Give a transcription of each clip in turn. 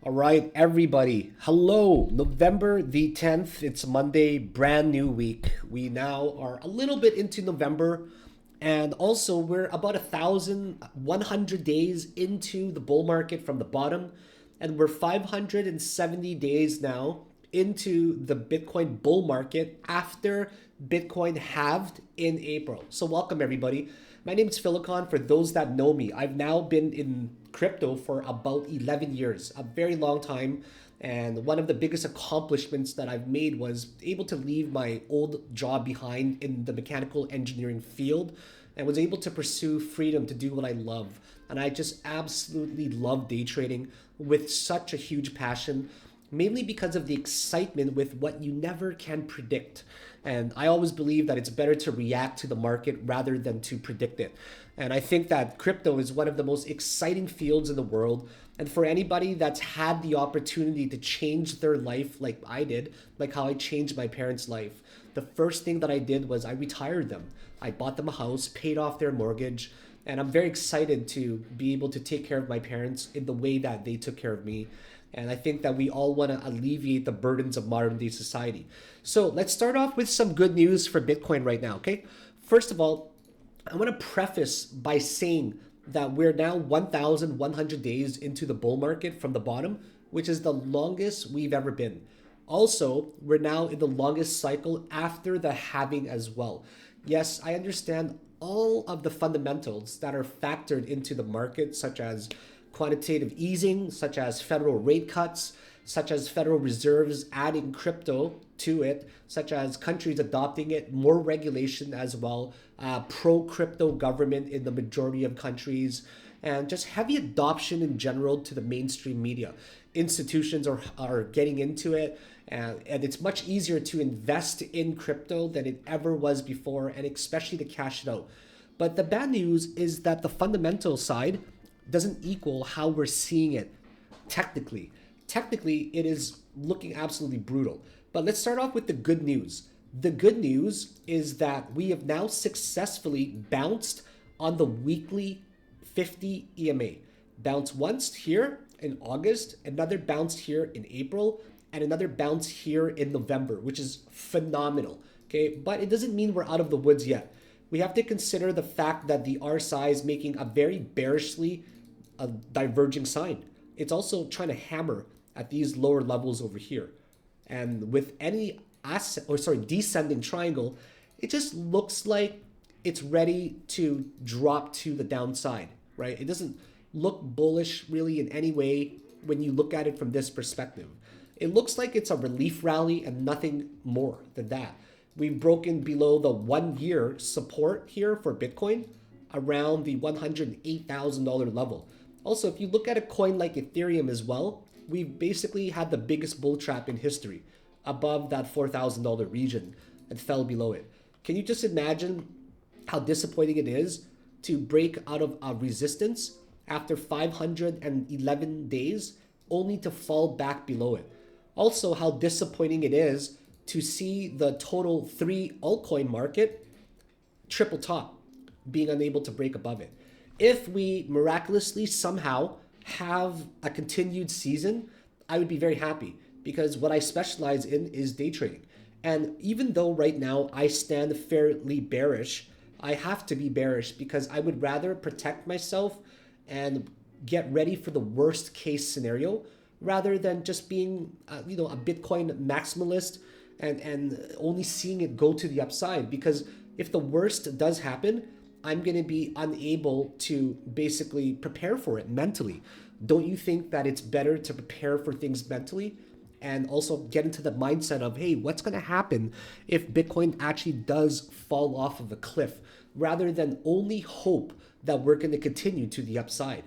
All right, everybody. Hello, November the 10th. It's Monday, brand new week. We now are a little bit into November, and also we're about 1,100 days into the bull market from the bottom, and we're 570 days now into the Bitcoin bull market after Bitcoin halved in April. So, welcome, everybody. My name is Philakone. For those that know me, I've now been in crypto for about 11 years, a very long time. And one of the biggest accomplishments that I've made was able to leave my old job behind in the mechanical engineering field and was able to pursue freedom to do what I love. And I just absolutely love day trading with such a huge passion, mainly because of the excitement with what you never can predict. And I always believe that it's better to react to the market rather than to predict it. And I think that crypto is one of the most exciting fields in the world. And for anybody that's had the opportunity to change their life like I did, like how I changed my parents' life, the first thing that I did was I retired them. I bought them a house, paid off their mortgage, and I'm very excited to be able to take care of my parents in the way that they took care of me. And I think that we all want to alleviate the burdens of modern day society. So let's start off with some good news for Bitcoin right now, okay? First of all, I want to preface by saying that we're now 1,100 days into the bull market from the bottom, which is the longest we've ever been. Also, we're now in the longest cycle after the halving as well. Yes, I understand all of the fundamentals that are factored into the market, such as quantitative easing, such as federal rate cuts, such as Federal Reserves adding crypto to it, such as countries adopting it, more regulation as well, pro-crypto government in the majority of countries, and just heavy adoption in general to the mainstream media. Institutions are getting into it, and it's much easier to invest in crypto than it ever was before, and especially to cash it out. But the bad news is that the fundamental side doesn't equal how we're seeing it technically. Technically, it is looking absolutely brutal. But let's start off with the good news. The good news is that we have now successfully bounced on the weekly 50 EMA. Bounce once here in August, another bounce here in April, and another bounce here in November, which is phenomenal. Okay, but it doesn't mean we're out of the woods yet. We have to consider the fact that the RSI is making a very bearishly a diverging sign. It's also trying to hammer at these lower levels over here. And with any descending triangle, it just looks like it's ready to drop to the downside, right? It doesn't look bullish really in any way when you look at it from this perspective. It looks like it's a relief rally and nothing more than that. We've broken below the 1 year support here for Bitcoin around the $108,000 level. Also, if you look at a coin like Ethereum as well, we've basically had the biggest bull trap in history above that $4,000 region and fell below it. Can you just imagine how disappointing it is to break out of a resistance after 511 days only to fall back below it? Also, how disappointing it is to see the total three altcoin market triple top, being unable to break above it. If we miraculously somehow have a continued season, I would be very happy because what I specialize in is day trading. And even though right now I stand fairly bearish, I have to be bearish because I would rather protect myself and get ready for the worst case scenario rather than just being a Bitcoin maximalist and only seeing it go to the upside. Because if the worst does happen, I'm going to be unable to basically prepare for it mentally. Don't you think that it's better to prepare for things mentally and also get into the mindset of, hey, what's going to happen if Bitcoin actually does fall off of a cliff, rather than only hope that we're going to continue to the upside?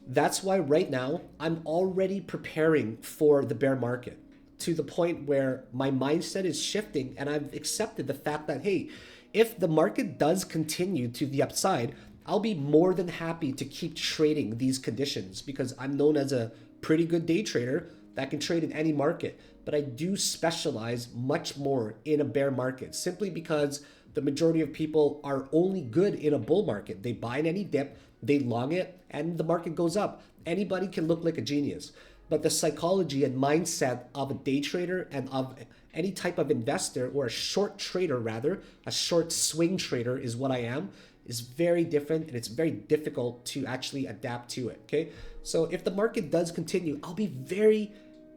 That's why right now I'm already preparing for the bear market to the point where my mindset is shifting and I've accepted the fact that, hey, if the market does continue to the upside, I'll be more than happy to keep trading these conditions because I'm known as a pretty good day trader that can trade in any market. But I do specialize much more in a bear market simply because the majority of people are only good in a bull market. They buy in any dip, they long it, and the market goes up. Anybody can look like a genius. but the psychology and mindset of a day trader and of any type of investor, or a short trader rather, a short swing trader is what I am, is very different, and it's very difficult to actually adapt to it, okay? So if the market does continue, I'll be very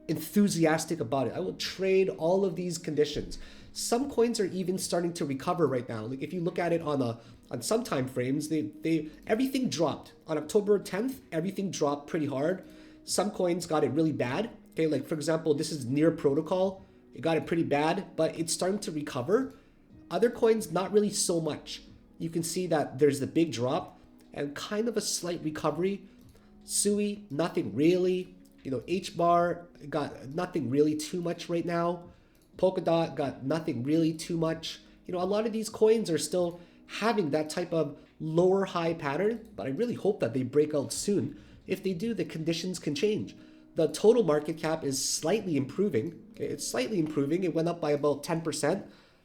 enthusiastic about it. I will trade all of these conditions. Some coins are even starting to recover right now. Like if you look at it on some time frames, they everything dropped. On October 10th, everything dropped pretty hard. Some coins got it really bad. Okay, like for example, this is Near Protocol. It got it pretty bad, but it's starting to recover. Other coins, not really so much. You can see that there's the big drop and kind of a slight recovery. Sui, nothing really. You know, H-bar got nothing really too much right now. Polkadot got nothing really too much. You know, a lot of these coins are still having that type of lower high pattern, but I really hope that they break out soon. If they do, the conditions can change. The total market cap is slightly improving. Okay, it's slightly improving. It went up by about 10%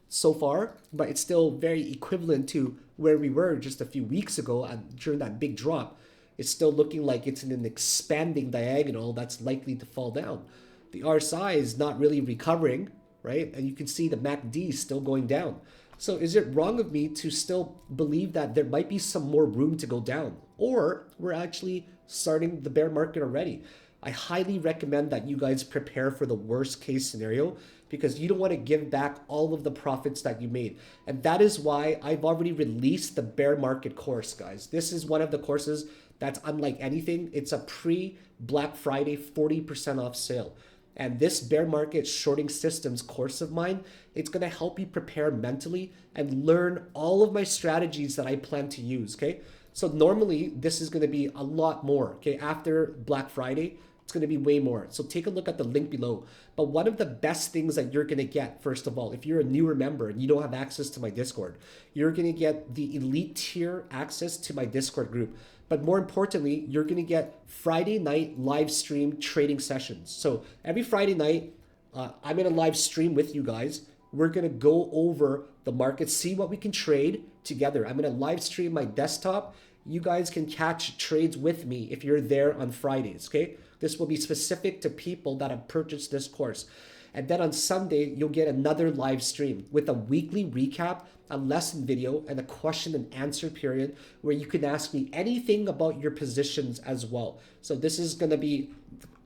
so far, but it's still very equivalent to where we were just a few weeks ago during that big drop. It's still looking like it's in an expanding diagonal that's likely to fall down. The RSI is not really recovering, right? And you can see the MACD is still going down. So is it wrong of me to still believe that there might be some more room to go down? Or we're actually starting the bear market already? I highly recommend that you guys prepare for the worst case scenario, because you don't want to give back all of the profits that you made. And that is why I've already released the bear market course, guys. This is one of the courses that's unlike anything. It's a pre-Black Friday 40% off sale. And this bear market shorting systems course of mine, it's going to help you prepare mentally and learn all of my strategies that I plan to use, okay? So normally this is going to be a lot more, okay? After Black Friday, it's going to be way more. So take a look at the link below. But one of the best things that you're going to get, first of all, if you're a newer member and you don't have access to my Discord, you're going to get the elite tier access to my Discord group. But more importantly, you're going to get Friday night live stream trading sessions. So every Friday night, I'm going to live stream with you guys. We're going to go over the market, see what we can trade together. I'm going to live stream my desktop. You guys can catch trades with me if you're there on Fridays, okay? This will be specific to people that have purchased this course. And then on Sunday, you'll get another live stream with a weekly recap, a lesson video, and a question and answer period where you can ask me anything about your positions as well. So this is going to be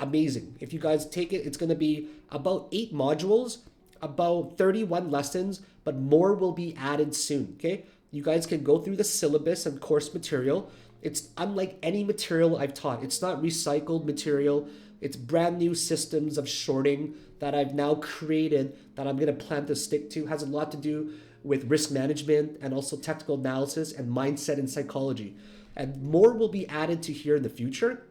amazing. If you guys take it, it's going to be about 8 modules, about 31 lessons, but more will be added soon, okay? You guys can go through the syllabus and course material. It's unlike any material I've taught. It's not recycled material. It's brand new systems of shorting that I've now created that I'm going to plan to stick to. It has a lot to do with risk management and also technical analysis and mindset and psychology. And more will be added to here in the future.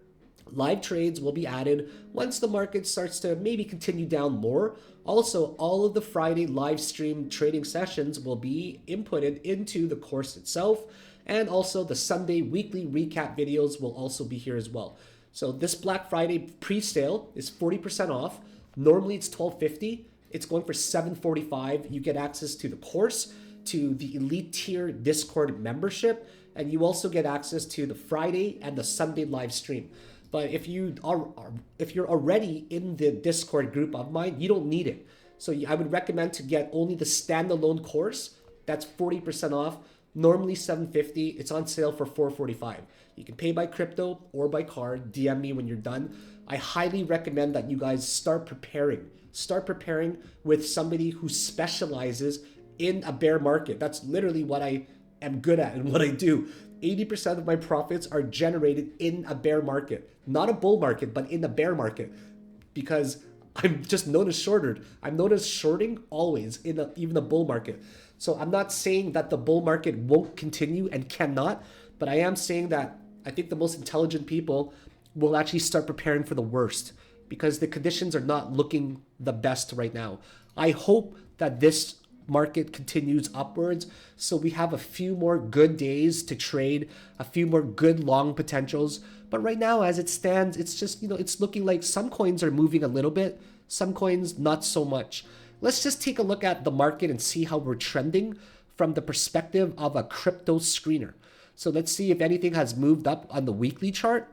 Live trades will be added once the market starts to maybe continue down more. Also, all of the Friday live stream trading sessions will be inputted into the course itself. And also the Sunday weekly recap videos will also be here as well. So this Black Friday pre-sale is 40% off. Normally it's $12.50. It's going for $7.45. You get access to the course, to the elite tier Discord membership, and you also get access to the Friday and the Sunday live stream. But if you're already in the Discord group of mine, you don't need it. So I would recommend to get only the standalone course. That's 40% off. Normally $7.50. It's on sale for $4.45. You can pay by crypto or by card. DM me when you're done. I highly recommend that you guys start preparing. Start preparing with somebody who specializes in a bear market. That's literally what I am good at and what I do. 80% of my profits are generated in a bear market. Not a bull market, but in a bear market. Because I'm just known as shorter. I'm known as shorting always in even a bull market. So I'm not saying that the bull market won't continue and cannot, but I am saying that I think the most intelligent people will actually start preparing for the worst, because the conditions are not looking the best right now. I hope that this market continues upwards, so we have a few more good days to trade, a few more good long potentials. But right now, as it stands, it's just, it's looking like some coins are moving a little bit, some coins not so much. Let's just take a look at the market and see how we're trending from the perspective of a crypto screener. So let's see if anything has moved up on the weekly chart.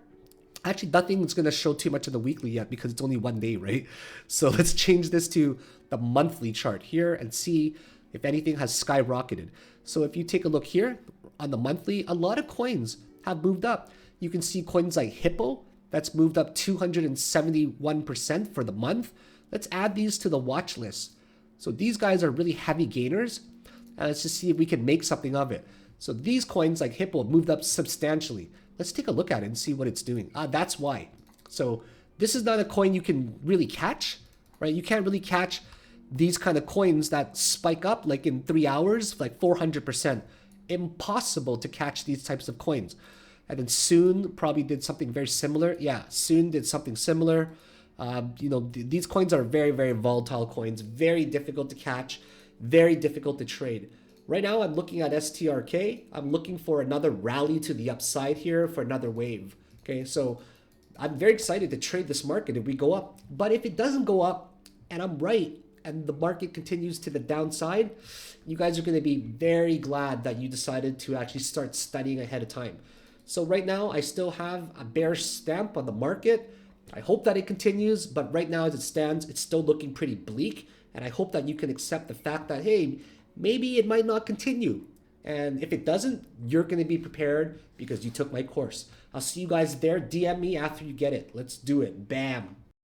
Actually, nothing's going to show too much of the weekly yet because it's only 1 day, right? So let's change this to the monthly chart here and see if anything has skyrocketed. So if you take a look here on the monthly, a lot of coins have moved up. You can see coins like Hippo, that's moved up 271% for the month. Let's add these to the watch list. So these guys are really heavy gainers. And let's just see if we can make something of it. So these coins like Hippo moved up substantially. Let's take a look at it and see what it's doing. That's why. So this is not a coin you can really catch, right? You can't really catch these kind of coins that spike up like in 3 hours, like 400%. Impossible to catch these types of coins. And then Soon probably did something very similar. Yeah, Soon did something similar. These coins are very, very volatile coins, very difficult to catch, very difficult to trade. Right now, I'm looking at STRK. I'm looking for another rally to the upside here for another wave. Okay, so I'm very excited to trade this market if we go up. But if it doesn't go up and I'm right and the market continues to the downside, you guys are going to be very glad that you decided to actually start studying ahead of time. So right now, I still have a bearish stamp on the market. I hope that it continues, but right now as it stands, it's still looking pretty bleak. And I hope that you can accept the fact that, hey, maybe it might not continue. And if it doesn't, you're going to be prepared because you took my course. I'll see you guys there. DM me after you get it. Let's do it. Bam.